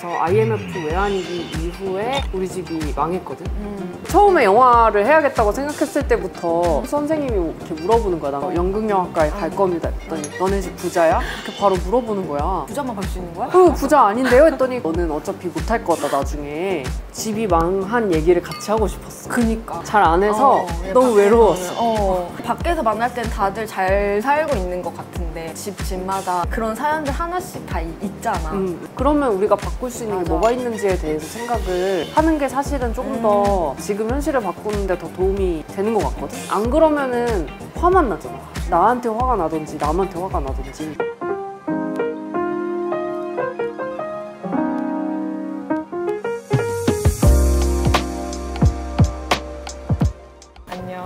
저 IMF 외환위기 이후에 우리 집이 망했거든. 처음에 영화를 해야겠다고 생각했을 때부터 선생님이 이렇게 물어보는 거야. 나 연극영화과에 갈 겁니다 했더니 너네 집 부자야? 이렇게 바로 물어보는 거야. 부자만 갈 수 있는 거야? 그리고 부자 아닌데요? 했더니 너는 어차피 못할 거다 나중에. 집이 망한 얘기를 같이 하고 싶었어. 그니까 잘 안 해서 너무 외로웠어. 밖에서 만날 땐 다들 잘 살고 있는 것 같은데 집마다 그런 사연들 하나씩 다 있잖아. 그러면 우리가 바꿀 수 있는 게 뭐가 있는지에 대해서 생각을 하는 게 사실은 조금 더 지금 현실을 바꾸는데 더 도움이 되는 것 같거든? 안 그러면은 화만 나잖아. 나한테 화가 나든지 남한테 화가 나든지.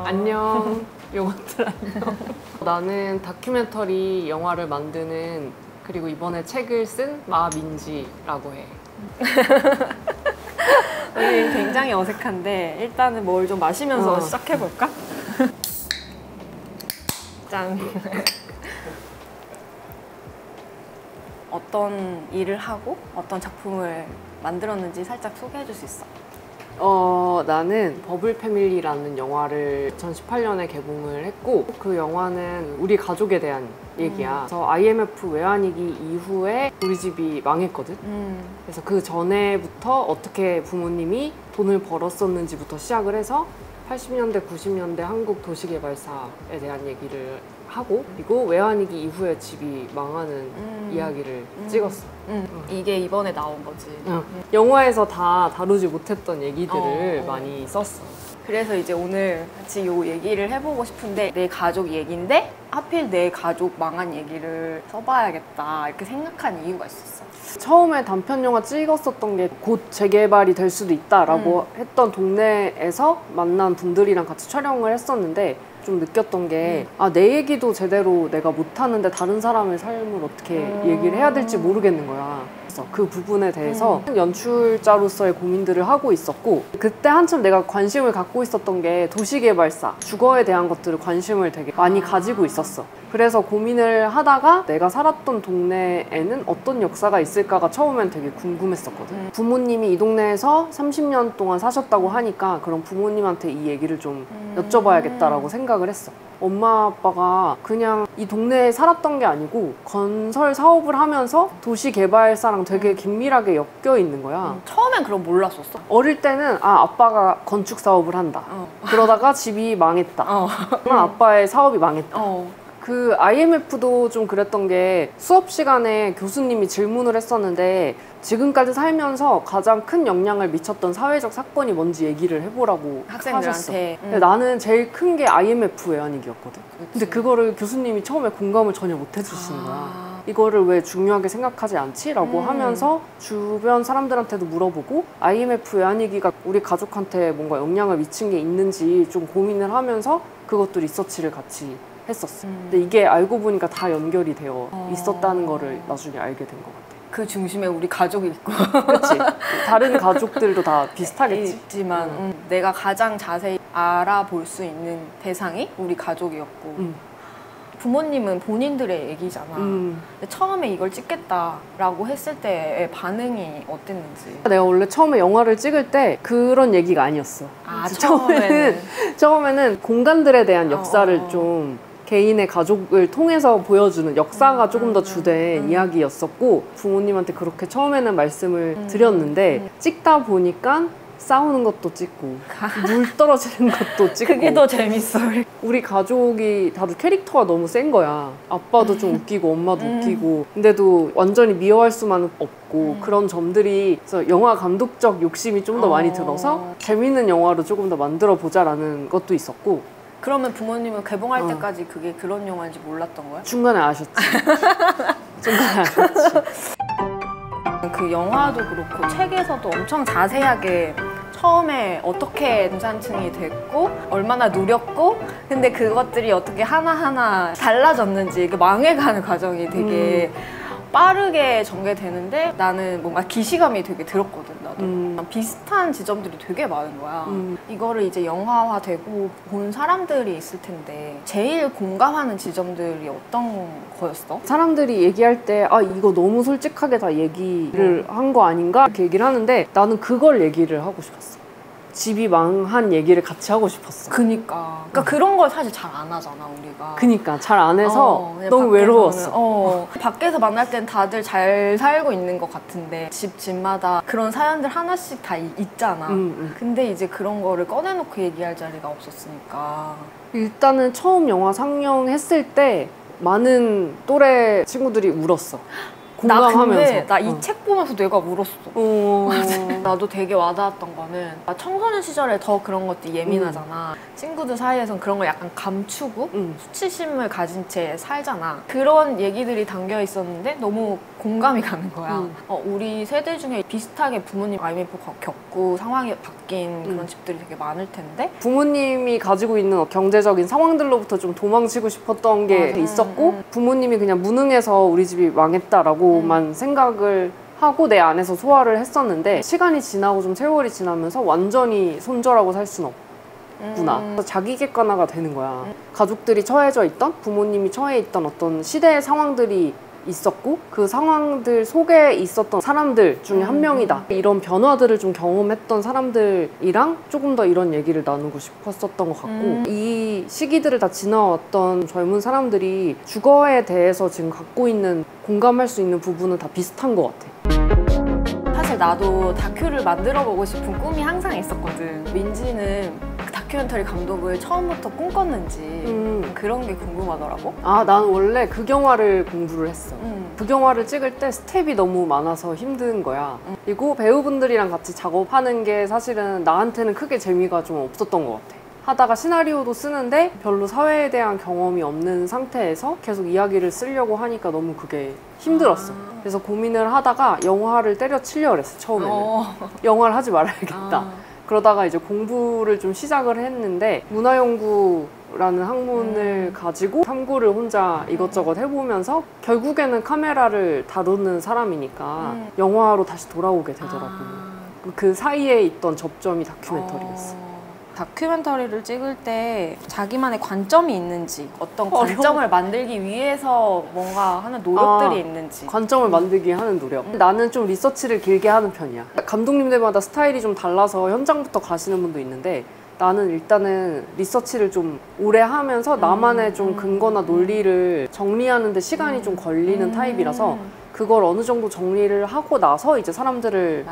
안녕. 요것들 안녕. 나는 다큐멘터리 영화를 만드는, 그리고 이번에 책을 쓴 마민지라고 해. 우리 굉장히 어색한데 일단은 뭘 좀 마시면서 시작해볼까? 짠. 어떤 일을 하고 어떤 작품을 만들었는지 살짝 소개해줄 수 있어? 나는 버블 패밀리라는 영화를 2018년에 개봉을 했고, 그 영화는 우리 가족에 대한 얘기야. 그래서 IMF 외환위기 이후에 우리 집이 망했거든. 그래서 그 전에부터 어떻게 부모님이 돈을 벌었었는지부터 시작을 해서 80년대, 90년대 한국 도시개발사에 대한 얘기를 하고, 그리고 외환위기 이후에 집이 망하는 이야기를 찍었어. 이게 이번에 나온 거지. 영화에서 다 다루지 못했던 얘기들을 많이 썼어. 그래서 이제 오늘 같이 요 얘기를 해보고 싶은데, 내 가족 얘기인데 하필 내 가족 망한 얘기를 써봐야겠다 이렇게 생각한 이유가 있었어. 처음에 단편 영화 찍었었던 게 곧 재개발이 될 수도 있다라고 했던 동네에서 만난 분들이랑 같이 촬영을 했었는데, 좀 느꼈던 게 내 얘기도 제대로 내가 못하는데 다른 사람의 삶을 어떻게 얘기를 해야 될지 모르겠는 거야. 그래서 그 부분에 대해서 연출자로서의 고민들을 하고 있었고, 그때 한참 내가 관심을 갖고 있었던 게 도시개발사, 주거에 대한 것들을 관심을 되게 많이 가지고 있었어. 그래서 고민을 하다가 내가 살았던 동네에는 어떤 역사가 있을까가 처음엔 되게 궁금했었거든. 부모님이 이 동네에서 30년 동안 사셨다고 하니까 그럼 부모님한테 이 얘기를 좀 여쭤봐야겠다라고 생각을 했어. 엄마 아빠가 그냥 이 동네에 살았던 게 아니고 건설 사업을 하면서 도시개발사랑 되게 긴밀하게 엮여 있는 거야. 처음엔 그럼 몰랐었어? 어릴 때는 아빠가 건축 사업을 한다. 그러다가 집이 망했다. 그러면 아빠의 사업이 망했다. 그 IMF도 좀 그랬던 게, 수업 시간에 교수님이 질문을 했었는데 지금까지 살면서 가장 큰 영향을 미쳤던 사회적 사건이 뭔지 얘기를 해보라고 학생들한테. 근데 나는 제일 큰 게 IMF 외환위기였거든. 근데 그거를 교수님이 처음에 공감을 전혀 못 해주시는 거야. 이거를 왜 중요하게 생각하지 않지? 라고 하면서 주변 사람들한테도 물어보고, IMF 외환위기가 우리 가족한테 뭔가 영향을 미친 게 있는지 좀 고민을 하면서 그것도 리서치를 같이 했었어. 근데 이게 알고 보니까 다 연결이 되어 있었다는 거를 나중에 알게 된 것 같아. 그 중심에 우리 가족이 있고. 그렇지. 다른 가족들도 다 비슷하겠지. 있지만 내가 가장 자세히 알아볼 수 있는 대상이 우리 가족이었고, 부모님은 본인들의 얘기잖아. 근데 처음에 이걸 찍겠다라고 했을 때의 반응이 어땠는지. 내가 원래 처음에 영화를 찍을 때 그런 얘기가 아니었어. 처음에는 공간들에 대한 역사를 좀 개인의 가족을 통해서 보여주는 역사가 조금 더 주된 이야기였었고, 부모님한테 그렇게 처음에는 말씀을 드렸는데, 찍다 보니까 싸우는 것도 찍고 물 떨어지는 것도 찍고. 그게 더 재밌어. 우리 가족이 다들 캐릭터가 너무 센 거야. 아빠도 좀 웃기고 엄마도 웃기고, 근데도 완전히 미워할 수만은 없고, 그런 점들이, 그래서 영화 감독적 욕심이 좀 더 많이 들어서 재밌는 영화로 조금 더 만들어 보자라는 것도 있었고. 그러면 부모님은 개봉할 때까지 그게 그런 영화인지 몰랐던 거야? 중간에 아셨지. 중간에 아셨지. 그 영화도 그렇고 책에서도 엄청 자세하게 처음에 어떻게 중산층이 됐고 얼마나 누렸고, 근데 그것들이 어떻게 하나하나 달라졌는지, 망해가는 과정이 되게 빠르게 전개되는데 나는 뭔가 기시감이 되게 들었거든. 나도 비슷한 지점들이 되게 많은 거야. 이거를 이제 영화화되고 본 사람들이 있을 텐데 제일 공감하는 지점들이 어떤 거였어? 사람들이 얘기할 때 아 이거 너무 솔직하게 다 얘기를 한 거 아닌가 이렇게 얘기를 하는데 나는 그걸 얘기를 하고 싶었어. 집이 망한 얘기를 같이 하고 싶었어. 그러니까 그런 걸 사실 잘 안 하잖아 우리가. 그니까 잘 안 해서 너무 밖에서는, 외로웠어. 밖에서 만날 땐 다들 잘 살고 있는 것 같은데 집마다 그런 사연들 하나씩 다 있잖아. 근데 이제 그런 거를 꺼내놓고 얘기할 자리가 없었으니까. 일단은 처음 영화 상영했을 때 많은 또래 친구들이 울었어. 공감하면서. 나 이 책 보면서 내가 울었어. 나도 되게 와닿았던 거는 청소년 시절에 더 그런 것도 예민하잖아. 친구들 사이에선 그런 걸 약간 감추고 수치심을 가진 채 살잖아. 그런 얘기들이 담겨 있었는데 너무 공감이 가는 거야. 우리 세대 중에 비슷하게 부모님 IMF 겪고 상황이 바뀐 그런 집들이 되게 많을 텐데 부모님이 가지고 있는 경제적인 상황들로부터 좀 도망치고 싶었던 게 있었고 부모님이 그냥 무능해서 우리 집이 망했다라고만 생각을 하고 내 안에서 소화를 했었는데 시간이 지나고 좀 세월이 지나면서 완전히 손절하고 살 수는 없구나. 자기 객관화가 되는 거야. 가족들이 처해져 있던 부모님이 처해 있던 어떤 시대의 상황들이 있었고 그 상황들 속에 있었던 사람들 중에 한 명이다. 이런 변화들을 좀 경험했던 사람들이랑 조금 더 이런 얘기를 나누고 싶었었던 것 같고 이 시기들을 다 지나왔던 젊은 사람들이 주거에 대해서 지금 갖고 있는 공감할 수 있는 부분은 다 비슷한 것 같아. 사실 나도 다큐를 만들어 보고 싶은 꿈이 항상 있었거든. 민지는 다큐멘터리 감독을 처음부터 꿈꿨는지 그런 게 궁금하더라고. 난 원래 극영화를 공부를 했어. 극영화를 찍을 때 스텝이 너무 많아서 힘든 거야. 그리고 배우분들이랑 같이 작업하는 게 사실은 나한테는 크게 재미가 좀 없었던 것 같아. 하다가 시나리오도 쓰는데 별로 사회에 대한 경험이 없는 상태에서 계속 이야기를 쓰려고 하니까 너무 그게 힘들었어. 그래서 고민을 하다가 영화를 때려치려고 그랬어, 처음에는. 영화를 하지 말아야겠다. 그러다가 이제 공부를 좀 시작을 했는데 문화연구라는 학문을 가지고 탐구를 혼자 이것저것 해보면서 결국에는 카메라를 다루는 사람이니까 영화로 다시 돌아오게 되더라고. 그 사이에 있던 접점이 다큐멘터리였어. 다큐멘터리를 찍을 때 자기만의 관점이 있는지 어떤 관점을 만들기 위해서 뭔가 하는 노력들이 있는지. 관점을 만들기 하는 노력. 나는 좀 리서치를 길게 하는 편이야. 감독님들마다 스타일이 좀 달라서 현장부터 가시는 분도 있는데 나는 일단은 리서치를 좀 오래 하면서 나만의 좀 근거나 논리를 정리하는 데 시간이 좀 걸리는 타입이라서 그걸 어느 정도 정리를 하고 나서 이제 사람들을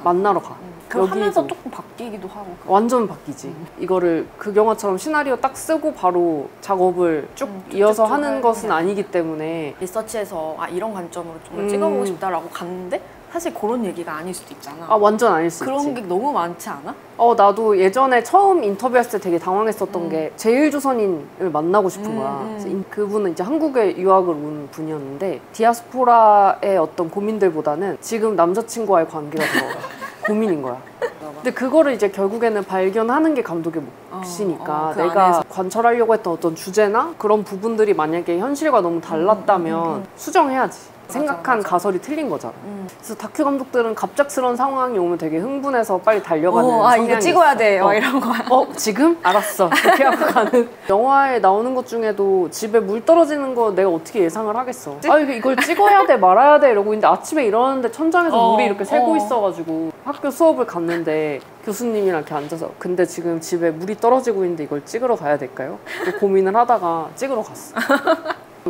만나러 가. 그럼 하면서 조금 바뀌기도 하고. 완전 바뀌지. 이거를 극영화처럼 시나리오 딱 쓰고 바로 작업을 쭉 이어서 하는 것은 아니기 때문에 리서치에서 이런 관점으로 좀 찍어보고 싶다라고 갔는데 사실 그런 얘기가 아닐 수도 있잖아. 완전 아닐 수 있지. 그런 게 너무 많지 않아? 나도 예전에 처음 인터뷰했을 때 되게 당황했었던 게 제일조선인을 만나고 싶은 거야. 그분은 이제 한국에 유학을 온 분이었는데 디아스포라의 어떤 고민들보다는 지금 남자친구와의 관계가 더 고민인 거야. 근데 그거를 이제 결국에는 발견하는 게 감독의 몫이니까 그 내가 안에서. 관철하려고 했던 어떤 주제나 그런 부분들이 만약에 현실과 너무 달랐다면 수정해야지. 생각한 맞아. 가설이 틀린 거잖아. 그래서 다큐 감독들은 갑작스러운 상황이 오면 되게 흥분해서 빨리 달려가는 성향이 이거 찍어야 돼. 있어. 이런 거. 지금? 알았어. 그렇게 하고 가는. 영화에 나오는 것 중에도 집에 물 떨어지는 거 내가 어떻게 예상을 하겠어. 이걸 찍어야 돼 말아야 돼 이러고 있는데 아침에 일어났는데 천장에서 물이 이렇게 새고 있어가지고 학교 수업을 갔는데 교수님이랑 이렇게 앉아서 근데 지금 집에 물이 떨어지고 있는데 이걸 찍으러 가야 될까요? 고민을 하다가 찍으러 갔어.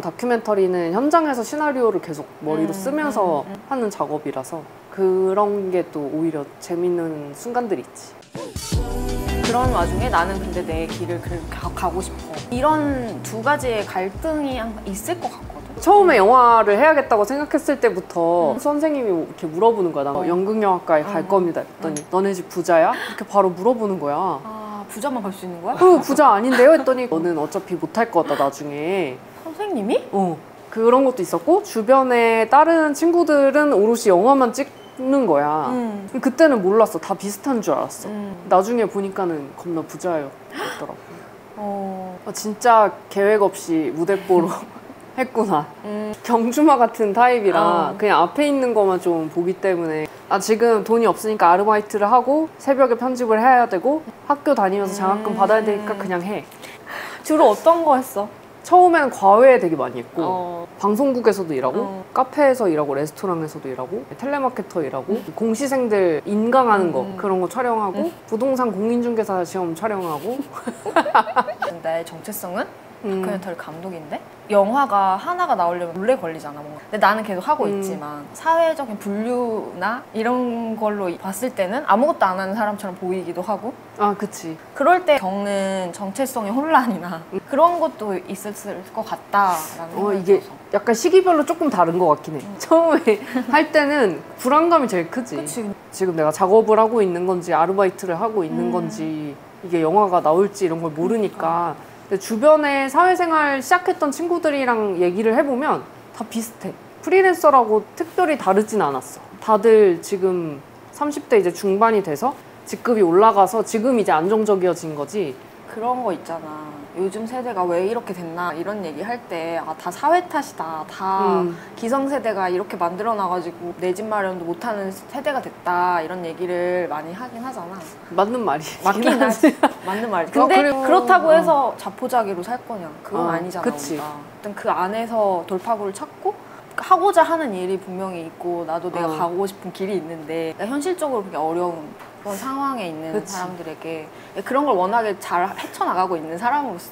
다큐멘터리는 현장에서 시나리오를 계속 머리로 쓰면서 하는 작업이라서 그런 게 또 오히려 재밌는 순간들이 있지. 그런 와중에 나는 근데 내 길을 가고 싶어. 이런 두 가지의 갈등이 있을 것 같거든. 처음에 영화를 해야겠다고 생각했을 때부터 선생님이 이렇게 물어보는 거야. 나 연극영화과에 갈 겁니다. 했더니 너네 집 부자야? 이렇게 바로 물어보는 거야. 부자만 갈 수 있는 거야? 부자 아닌데요? 했더니 너는 어차피 못할 거다 나중에. 선생님이? 그런 것도 있었고 주변에 다른 친구들은 오롯이 영화만 찍는 거야. 그때는 몰랐어. 다 비슷한 줄 알았어. 나중에 보니까는 겁나 부자였더라고. 진짜 계획 없이 무대 보러 했구나. 경주마 같은 타입이라 그냥 앞에 있는 것만 좀 보기 때문에 아 지금 돈이 없으니까 아르바이트를 하고 새벽에 편집을 해야 되고 학교 다니면서 장학금 받아야 되니까 그냥 해. 주로 어떤 거 했어? 처음에는 과외 되게 많이 했고 방송국에서도 일하고 카페에서 일하고 레스토랑에서도 일하고 텔레마케터 일하고 공시생들 인강하는 거 그런 거 촬영하고 부동산 공인중개사 시험 촬영하고 근데 정체성은 다큐멘터리 감독인데 영화가 하나가 나오려면 오래 걸리잖아 뭔가. 근데 나는 계속 하고 있지만 사회적인 분류나 이런 걸로 봤을 때는 아무것도 안 하는 사람처럼 보이기도 하고 아 그치. 그럴 때 겪는 정체성의 혼란이나 그런 것도 있었을 것 같다라는 생각이 이게 들어서. 약간 시기별로 조금 다른 것 같긴 해. 처음에 할 때는 불안감이 제일 크지. 그치. 지금 내가 작업을 하고 있는 건지 아르바이트를 하고 있는 건지 이게 영화가 나올지 이런 걸 모르니까 근데 주변에 사회생활 시작했던 친구들이랑 얘기를 해보면 다 비슷해. 프리랜서라고 특별히 다르진 않았어. 다들 지금 30대 이제 중반이 돼서 직급이 올라가서 지금 이제 안정적이어진 거지. 그런 거 있잖아. 요즘 세대가 왜 이렇게 됐나 이런 얘기 할 때 아, 다 사회 탓이다. 다 기성세대가 이렇게 만들어놔가지고 내 집 마련도 못하는 세대가 됐다. 이런 얘기를 많이 하긴 하잖아. 맞는 말이 맞긴 하지. 맞는 말이지. 근데 그리고, 그렇다고 해서 자포자기로 살 거냐. 그건 아니잖아. 그치. 우리가. 어떤 그 안에서 돌파구를 찾고 하고자 하는 일이 분명히 있고 나도 내가 가고 싶은 길이 있는데 현실적으로 그게 어려운 그런 상황에 있는 그치. 사람들에게 그런 걸 워낙에 잘 헤쳐나가고 있는 사람으로서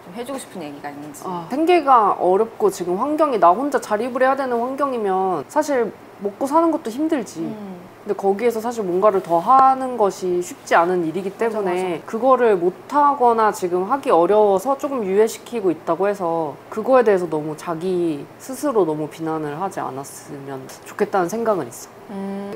좀 해주고 싶은 얘기가 있는지. 생계가 어렵고 지금 환경이 나 혼자 자립을 해야 되는 환경이면 사실 먹고 사는 것도 힘들지. 근데 거기에서 사실 뭔가를 더 하는 것이 쉽지 않은 일이기 때문에 맞아. 그거를 못하거나 지금 하기 어려워서 조금 유예시키고 있다고 해서 그거에 대해서 너무 자기 스스로 너무 비난을 하지 않았으면 좋겠다는 생각은 있어.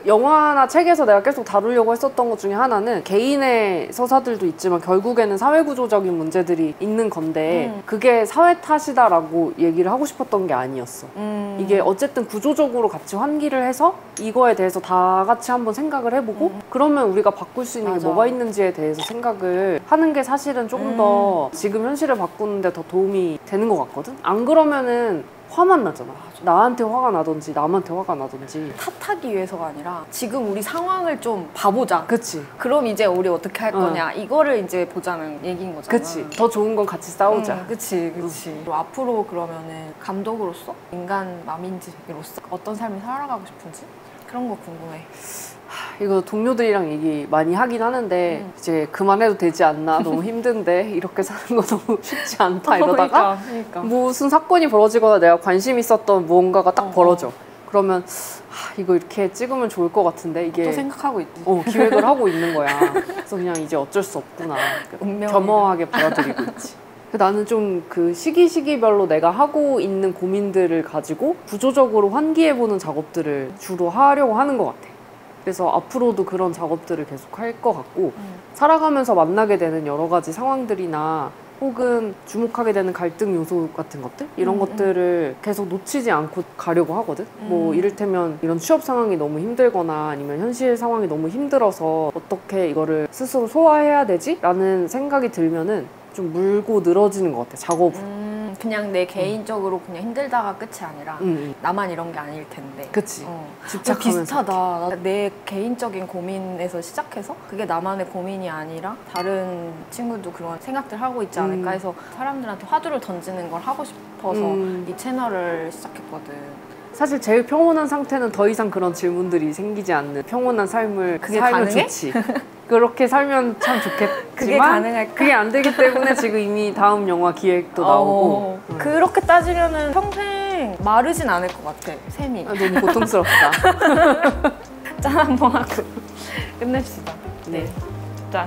영화나 책에서 내가 계속 다루려고 했었던 것 중에 하나는 개인의 서사들도 있지만 결국에는 사회구조적인 문제들이 있는 건데 그게 사회 탓이다라고 얘기를 하고 싶었던 게 아니었어. 이게 어쨌든 구조적으로 같이 환기를 해서 이거에 대해서 다 같이 한번 생각을 해보고 그러면 우리가 바꿀 수 있는 게 맞아. 뭐가 있는지에 대해서 생각을 하는 게 사실은 조금 더 지금 현실을 바꾸는데 더 도움이 되는 것 같거든? 안 그러면은 화만 나잖아. 나한테 화가 나든지 남한테 화가 나든지. 탓하기 위해서가 아니라 지금 우리 상황을 좀 봐보자. 그치. 그럼 이제 우리 어떻게 할 거냐 이거를 이제 보자는 얘기인 거잖아. 그치. 더 좋은 건 같이 싸우자. 그치. 그리고 앞으로 그러면은 감독으로서 인간 마민지로서 어떤 삶을 살아가고 싶은지 그런 거 궁금해. 이거 동료들이랑 얘기 많이 하긴 하는데 이제 그만해도 되지 않나 너무 힘든데 이렇게 사는 거 너무 쉽지 않다 이러다가 그러니까. 무슨 사건이 벌어지거나 내가 관심 있었던 무언가가 딱 벌어져. 그러면 이거 이렇게 찍으면 좋을 것 같은데 이게 또 생각하고 있지. 기획을 하고 있는 거야. 그래서 그냥 이제 어쩔 수 없구나. 겸허하게 받아들이고 있지. 나는 좀 그 시기별로 내가 하고 있는 고민들을 가지고 구조적으로 환기해보는 작업들을 주로 하려고 하는 것 같아. 그래서 앞으로도 그런 작업들을 계속 할 것 같고 살아가면서 만나게 되는 여러 가지 상황들이나 혹은 주목하게 되는 갈등 요소 같은 것들 이런 것들을 계속 놓치지 않고 가려고 하거든. 뭐 이를테면 이런 취업 상황이 너무 힘들거나 아니면 현실 상황이 너무 힘들어서 어떻게 이거를 스스로 소화해야 되지? 라는 생각이 들면은 좀 물고 늘어지는 것 같아, 작업으로. 그냥 내 개인적으로 그냥 힘들다가 끝이 아니라 나만 이런 게 아닐 텐데. 그치. 집착하면서. 비슷하다. 내 개인적인 고민에서 시작해서 그게 나만의 고민이 아니라 다른 친구도 그런 생각들 하고 있지 않을까 해서 사람들한테 화두를 던지는 걸 하고 싶어서 이 채널을 시작했거든. 사실 제일 평온한 상태는 더 이상 그런 질문들이 생기지 않는 평온한 삶을 그게 살면 가능해? 좋지. 그렇게 살면 참 좋겠지만 그게 가능할까? 그게 안 되기 때문에 지금 이미 다음 영화 기획도 나오고 그렇게 따지면은 평생 마르진 않을 것 같아, 셈이. 너무 고통스럽다. 짠 한번 하고 끝냅시다. 네. 짠.